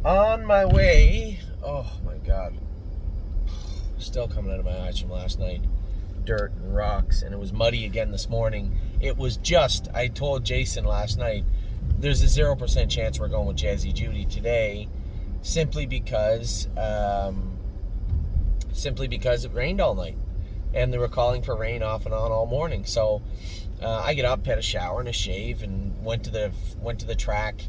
On my way, oh my God, still coming out of my eyes from last night. Dirt and rocks, and it was muddy again this morning. It was just, I told Jason last night, there's a 0% chance we're going with Jazzy Judy today, simply because it rained all night, and they were calling for rain off and on all morning. So I get up, had a shower and a shave, and went to the track.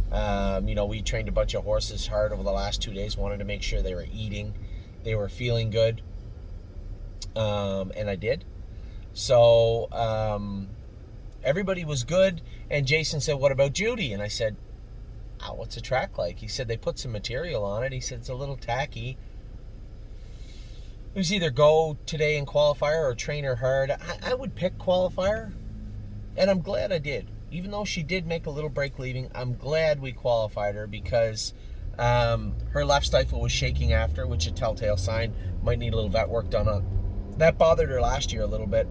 We trained a bunch of horses hard over the last 2 days. Wanted to make sure they were eating, they were feeling good, and I did. So everybody was good. And Jason said, "What about Judy?" And I said, "Oh, what's the track like?" He said, "They put some material on it." He said, "It's a little tacky. It was either go today in qualifier or train her hard." I would pick qualifier, and I'm glad I did. Even though she did make a little break leaving, I'm glad we qualified her because her left stifle was shaking after, which is a telltale sign. Might need a little vet work done on. That bothered her last year a little bit.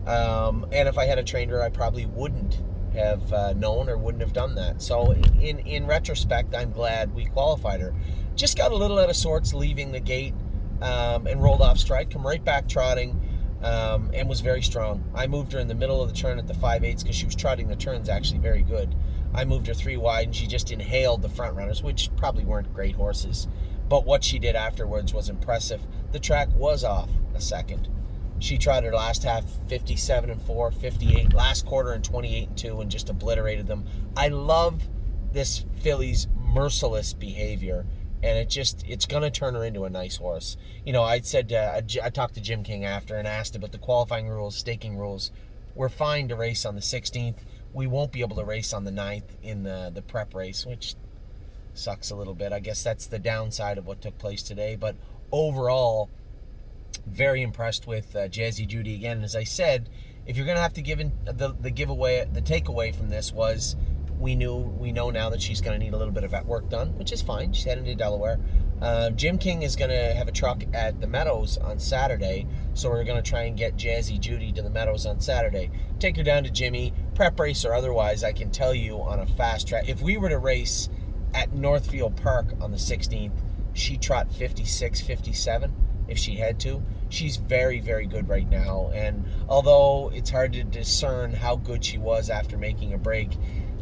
And if I had trained her, I probably wouldn't have known or wouldn't have done that. So in retrospect, I'm glad we qualified her. Just got a little out of sorts leaving the gate, and rolled off stride, come right back trotting, and was very strong. I moved her in the middle of the turn at the 5/8 because she was trotting the turns actually very good. I moved her 3 wide, and she just inhaled the front runners, which probably weren't great horses. But what she did afterwards was impressive. The track was off a second. She trotted her last half 57-4, 58, last quarter in 28-2, and just obliterated them. I love this filly's merciless behavior, and it's going to turn her into a nice horse. I talked to Jim King after and asked about the qualifying rules, staking rules. We're fine to race on the 16th. We won't be able to race on the 9th in the prep race, which sucks a little bit. I guess that's the downside of what took place today. But overall, very impressed with Jazzy Judy again. As I said, if you're going to have to give in the giveaway, the takeaway from this was we know now that she's going to need a little bit of vet work done, which is fine. She's heading to Delaware. Jim King is going to have a truck at the Meadows on Saturday, so we're going to try and get Jazzy Judy to the Meadows on Saturday. Take her down to Jimmy, prep race or otherwise. I can tell you on a fast track, if we were to race at Northfield Park on the 16th, she'd trot 56, 57 if she had to. She's very, very good right now, and although it's hard to discern how good she was after making a break,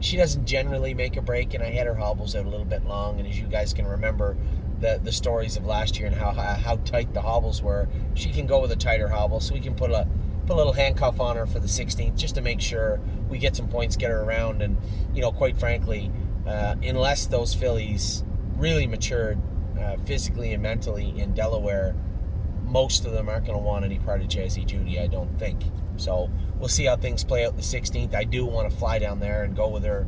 she doesn't generally make a break, and I had her hobbles out a little bit long, and as you guys can remember the stories of last year and how tight the hobbles were, she can go with a tighter hobble, so we can put a little handcuff on her for the 16th just to make sure we get some points, get her around. And quite frankly, unless those fillies really matured physically and mentally in Delaware, most of them aren't going to want any part of Jazzy Judy, I don't think. So we'll see how things play out the 16th. I do want to fly down there and go with her,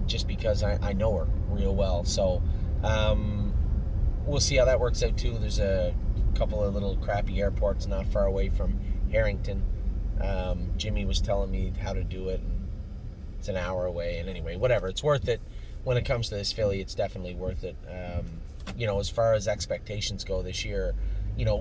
just because I know her real well. So we'll see how that works out too. There's a couple of little crappy airports not far away from Harrington. Jimmy was telling me how to do it, and it's an hour away. And anyway, whatever, it's worth it. When it comes to this filly, it's definitely worth it. As far as expectations go this year,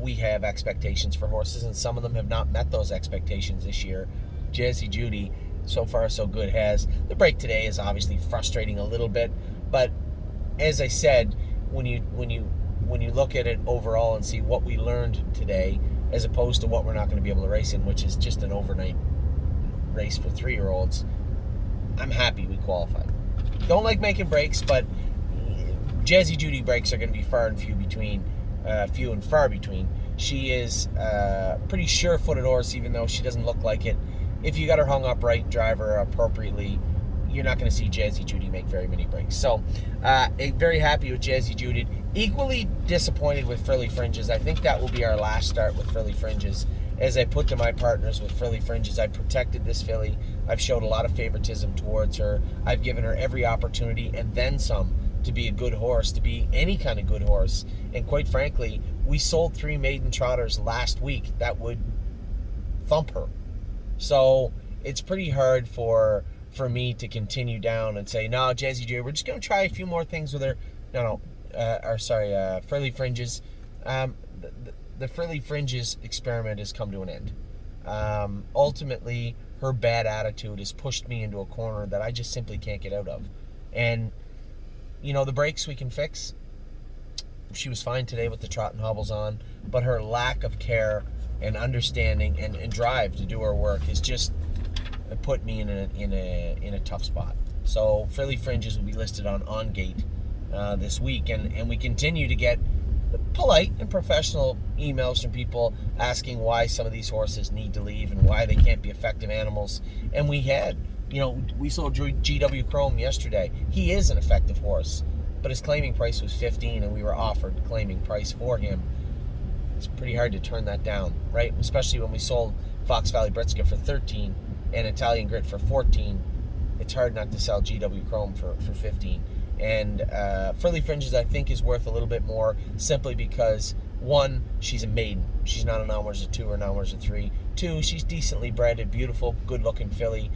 we have expectations for horses, and some of them have not met those expectations this year. Jazzy Judy, so far so good, has. The break today is obviously frustrating a little bit, but as I said, when you look at it overall and see what we learned today, as opposed to what we're not going to be able to race in, which is just an overnight race for 3-year-olds, I'm happy we qualified. Don't like making breaks, but Jazzy Judy breaks are going to be few and far between. She is a pretty sure-footed horse, even though she doesn't look like it. If you got her hung up right, drive her appropriately, you're not going to see Jazzy Judy make very many breaks. So, very happy with Jazzy Judy. Equally disappointed with Frilly Fringes. I think that will be our last start with Frilly Fringes. As I put to my partners with Frilly Fringes, I protected this filly. I've showed a lot of favoritism towards her. I've given her every opportunity and then some to be a good horse, to be any kind of good horse. And quite frankly, we sold 3 maiden trotters last week that would thump her. So it's pretty hard for me to continue down and say, no, Jazzy Judy, we're just going to try a few more things with her. Frilly Fringes. The Frilly Fringes experiment has come to an end. Ultimately, her bad attitude has pushed me into a corner that I just simply can't get out of. And, the brakes we can fix. She was fine today with the trot and hobbles on, but her lack of care and understanding and drive to do her work is just put me in a tough spot. So Philly Fringes will be listed on Gate this week, and we continue to get polite and professional emails from people asking why some of these horses need to leave and why they can't be effective animals. And we sold GW Chrome yesterday. He is an effective horse, but his claiming price was $15, and we were offered claiming price for him. It's pretty hard to turn that down, right? Especially when we sold Fox Valley Britska for $13 and Italian Grit for $14. It's hard not to sell GW Chrome for $15. And Furley Fringes, I think, is worth a little bit more simply because, one, she's a maiden. She's not an Almers 2 or an Almers 3. Two, she's decently bred, a beautiful, good-looking filly.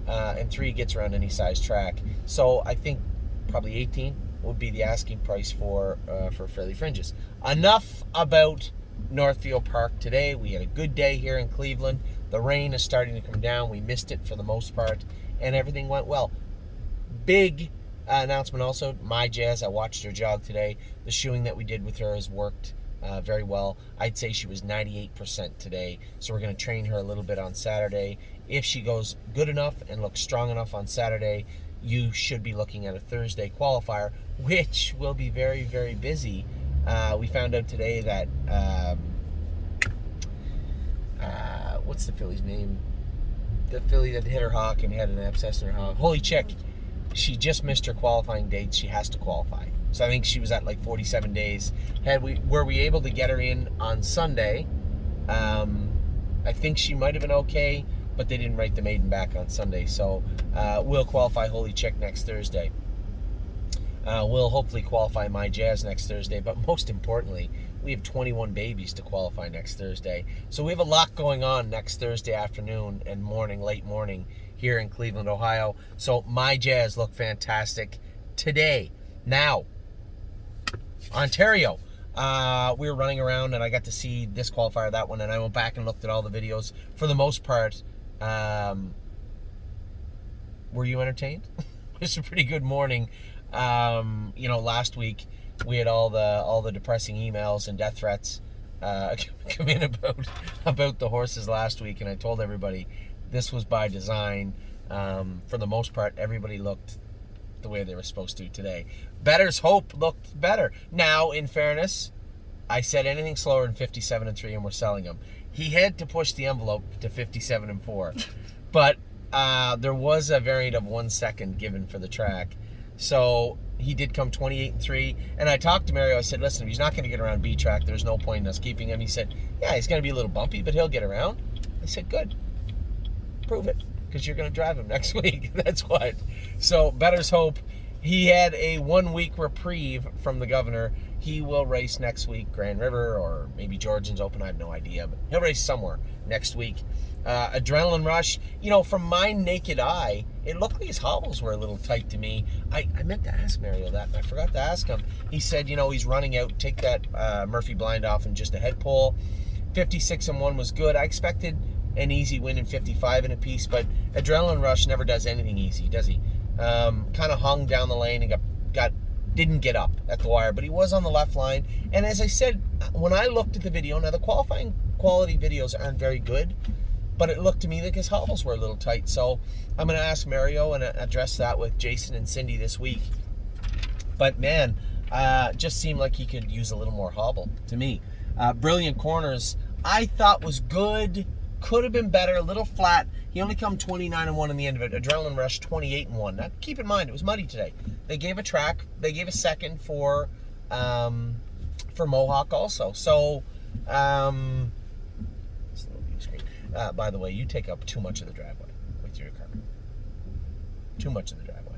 And three, gets around any size track. So I think probably 18 would be the asking price for Furley Fringes. Enough about Northfield Park today. We had a good day here in Cleveland. The rain is starting to come down. We missed it for the most part, and everything went well. Big announcement also, My Jazz. I watched her jog today. The shoeing that we did with her has worked very well. I'd say she was 98% today, so we're going to train her a little bit on Saturday. If she goes good enough and looks strong enough on Saturday, you should be looking at a Thursday qualifier, which will be very, very busy. We found out today that what's the filly's name? The filly that hit her hock and had an abscess in her hock. Holy Chick. She just missed her qualifying date. She has to qualify. So I think she was at like 47 days. Were we able to get her in on Sunday? I think she might have been okay, but they didn't write the maiden back on Sunday. So we'll qualify Holy Chick next Thursday. We'll hopefully qualify My Jazz next Thursday, but most importantly, we have 21 babies to qualify next Thursday. So we have a lot going on next Thursday afternoon and late morning here in Cleveland, Ohio. So My Jazz looked fantastic today. Now, Ontario. We were running around and I got to see this qualifier, that one, and I went back and looked at all the videos. For the most part, were you entertained? It was a pretty good morning. Last week we had all the depressing emails and death threats come in about the horses last week, and I told everybody this was by design. For the most part, everybody looked the way they were supposed to today. Better's Hope looked better. Now, in fairness, I said anything slower than 57-3, and we're selling them. He had to push the envelope to 57-4, but there was a variant of 1 second given for the track. So he did come 28-3, and I talked to Mario. I said, listen, if he's not going to get around B track, there's no point in us keeping him. He said, yeah, he's going to be a little bumpy, but he'll get around. I said, good. Prove it, because you're going to drive him next week. That's what. So Better's Hope, he had a 1-week reprieve from the governor. He will race next week, Grand River or maybe Georgians Open. I have no idea, but he'll race somewhere next week. Adrenaline Rush, from my naked eye, it looked like his hobbles were a little tight to me. I meant to ask Mario that, and I forgot to ask him. He said, he's running out, take that Murphy blind off and just a head pull. 56-1 was good. I expected an easy win in 55 in a piece, but Adrenaline Rush never does anything easy, does he? Kind of hung down the lane and didn't get up at the wire, but he was on the left line. And as I said, when I looked at the video, now the qualifying quality videos aren't very good, but it looked to me like his hobbles were a little tight. So I'm going to ask Mario and address that with Jason and Cindy this week. But man, just seemed like he could use a little more hobble to me. Brilliant Corners, I thought was good. Could have been better, a little flat. He only come 29-1 in the end of it. Adrenaline Rush 28-1. Now keep in mind, it was muddy today. They gave a track. They gave a second for Mohawk also. So, it's a little view screen. By the way, you take up too much of the driveway with your car. Too much of the driveway.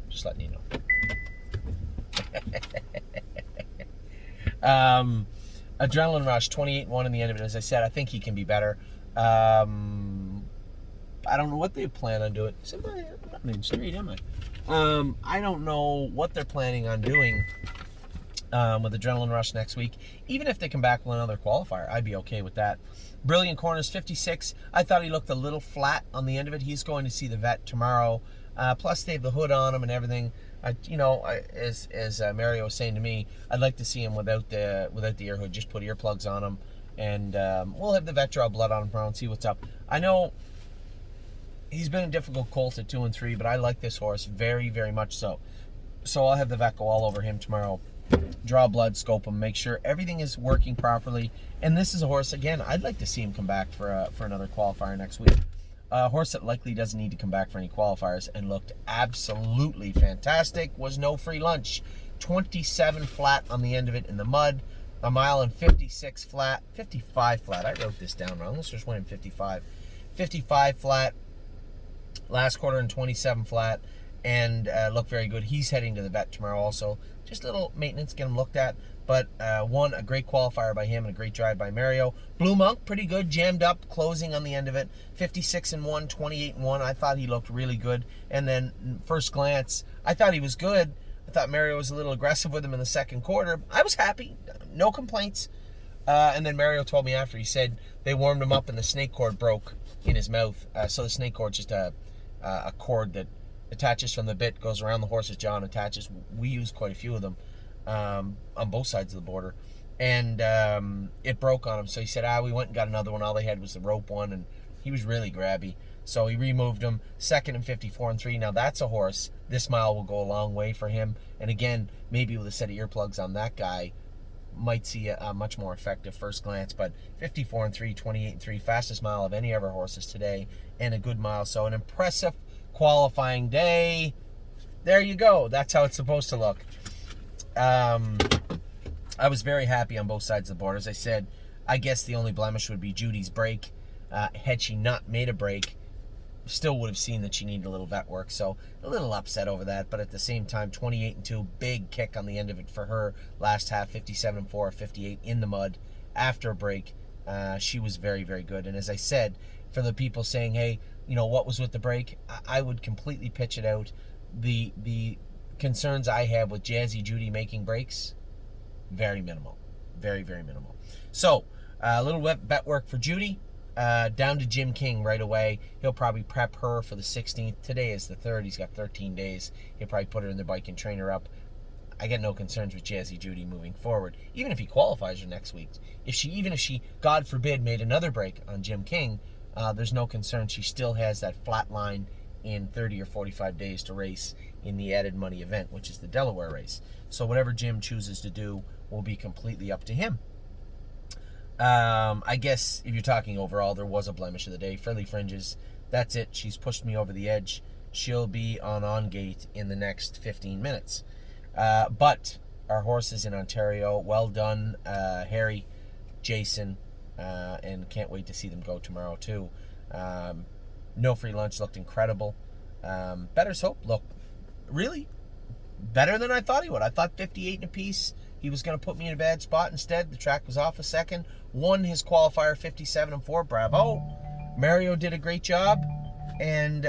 Just letting you know. Adrenaline Rush, 28-1 in the end of it. As I said, I think he can be better. I don't know what they plan on doing. I'm not in the street, am I? I don't know what they're planning on doing with Adrenaline Rush next week. Even if they come back with another qualifier, I'd be okay with that. Brilliant Corners, 56. I thought he looked a little flat on the end of it. He's going to see the vet tomorrow. Plus, they have the hood on them and everything. As Mario was saying to me, I'd like to see him without the ear hood. Just put earplugs on him, and we'll have the vet draw blood on him tomorrow and see what's up. I know he's been a difficult colt at 2 and 3, but I like this horse very, very much so. So I'll have the vet go all over him tomorrow, draw blood, scope him, make sure everything is working properly. And this is a horse, again, I'd like to see him come back for another qualifier next week. A horse that likely doesn't need to come back for any qualifiers, and looked absolutely fantastic. Was no free lunch. 27 flat on the end of it in the mud. A mile and 56 flat. 55 flat. I wrote this down wrong. Let's just went in 55. 55 flat. Last quarter in 27 flat. And looked very good. He's heading to the vet tomorrow also. Just a little maintenance, get him looked at. But a great qualifier by him and a great drive by Mario. Blue Monk, pretty good, jammed up, closing on the end of it. 56-1, 28-1. I thought he looked really good. And then first glance, I thought he was good. I thought Mario was a little aggressive with him in the second quarter. I was happy, no complaints. And then Mario told me after, he said they warmed him up and the snake cord broke in his mouth. So the snake cord's just a cord that attaches from the bit, goes around the horse's jaw and attaches. We use quite a few of them. On both sides of the border, and it broke on him. So he said, we went and got another one. All they had was the rope one, and he was really grabby. So he removed him. Second and 54-3. Now that's a horse. This mile will go a long way for him. And again, maybe with a set of earplugs on that guy, might see a much more effective first glance. But 54-3, 28-3, fastest mile of any of our horses today, and a good mile. So an impressive qualifying day. There you go. That's how it's supposed to look. I was very happy on both sides of the border. As I said, I guess the only blemish would be Judy's break. Had she not made a break, still would have seen that she needed a little vet work. So a little upset over that. But at the same time, 28-2, big kick on the end of it for her. Last half, 57-4, 58 in the mud after a break. She was very, very good. And as I said, for the people saying, hey, what was with the break? I would completely pitch it out. The concerns I have with Jazzy Judy making breaks, very minimal. Very, very minimal. So, a little vet work for Judy. Down to Jim King right away. He'll probably prep her for the 16th. Today is the 3rd. He's got 13 days. He'll probably put her in the bike and train her up. I get no concerns with Jazzy Judy moving forward. Even if he qualifies her next week. Even if she, God forbid, made another break on Jim King, there's no concern. She still has that flat line in 30 or 45 days to race in the added money event, which is the Delaware race. So whatever Jim chooses to do will be completely up to him. I guess if you're talking overall, there was a blemish of the day. Friendly Fringes, that's it. She's pushed me over the edge. She'll be on gate in the next 15 minutes. But our horses in Ontario, well done, Harry, Jason, and can't wait to see them go tomorrow too. No free lunch, looked incredible. Better's Hope looked really better than I thought he would. I thought 58 and a piece, he was going to put me in a bad spot. Instead, the track was off a second. Won his qualifier 57-4. Bravo. Mario did a great job. And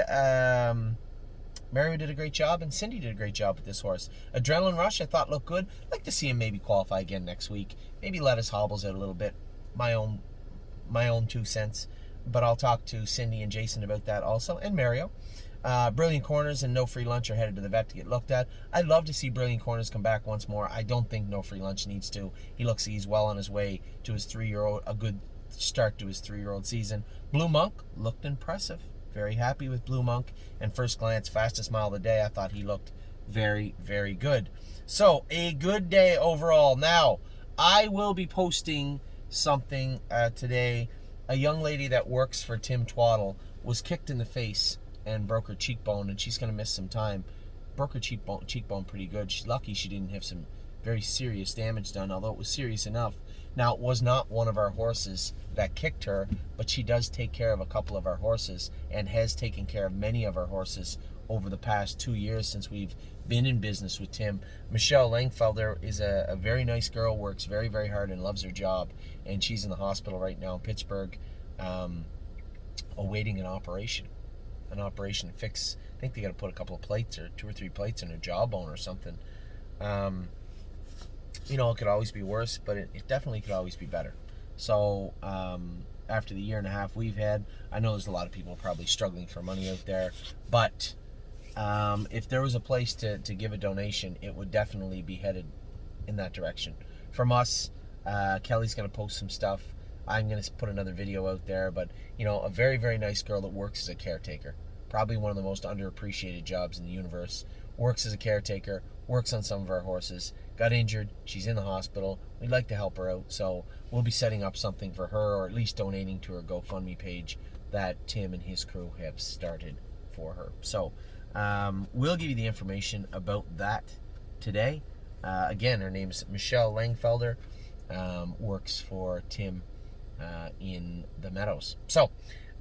Cindy did a great job with this horse. Adrenaline Rush, I thought looked good. I'd like to see him maybe qualify again next week. Maybe let his hobbles out a little bit. My own 2 cents. But I'll talk to Cindy and Jason about that also, and Mario. Brilliant Corners and No Free Lunch are headed to the vet to get looked at. I'd love to see Brilliant Corners come back once more. I don't think No Free Lunch needs to. He's well on his way to his 3-year-old, a good start to his 3-year-old season. Blue Monk looked impressive. Very happy with Blue Monk. And first glance, fastest mile of the day, I thought he looked very, very good. So, a good day overall. Now, I will be posting something today. A young lady that works for Tim Twaddle was kicked in the face and broke her cheekbone, and she's going to miss some time. Broke her cheekbone pretty good. She's lucky she didn't have some very serious damage done, although it was serious enough. Now, it was not one of our horses that kicked her, but she does take care of a couple of our horses and has taken care of many of our horses over the past 2 years since we've been in business with Tim. Michelle Langfelder is a very nice girl, works very, very hard and loves her job, and she's in the hospital right now in Pittsburgh, awaiting an operation to fix. I think they got to put a couple of plates or 2 or 3 plates in her jawbone or something. It could always be worse, but it definitely could always be better. So after the year and a half we've had, I know there's a lot of people probably struggling for money out there, but if there was a place to give a donation, it would definitely be headed in that direction. From us, Kelly's going to post some stuff. I'm going to put another video out there. But, you know, a very, very nice girl that works as a caretaker. Probably one of the most underappreciated jobs in the universe. Works as a caretaker, works on some of our horses. Got injured. She's in the hospital. We'd like to help her out. So we'll be setting up something for her, or at least donating to her GoFundMe page that Tim and his crew have started for her. So we'll give you the information about that today. Again, her name is Michelle Langfelder. Works for Tim in the Meadows. So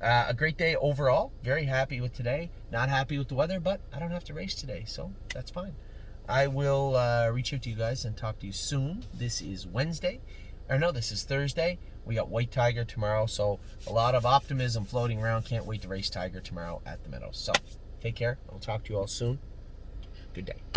a great day overall. Very happy with today. Not happy with the weather, but I don't have to race today, so that's fine. I will reach out to you guys and talk to you soon. This is Wednesday. Or no, this is Thursday. We got White Tiger tomorrow, so a lot of optimism floating around. Can't wait to race Tiger tomorrow at the Meadows. So take care. I'll talk to you all soon. Good day.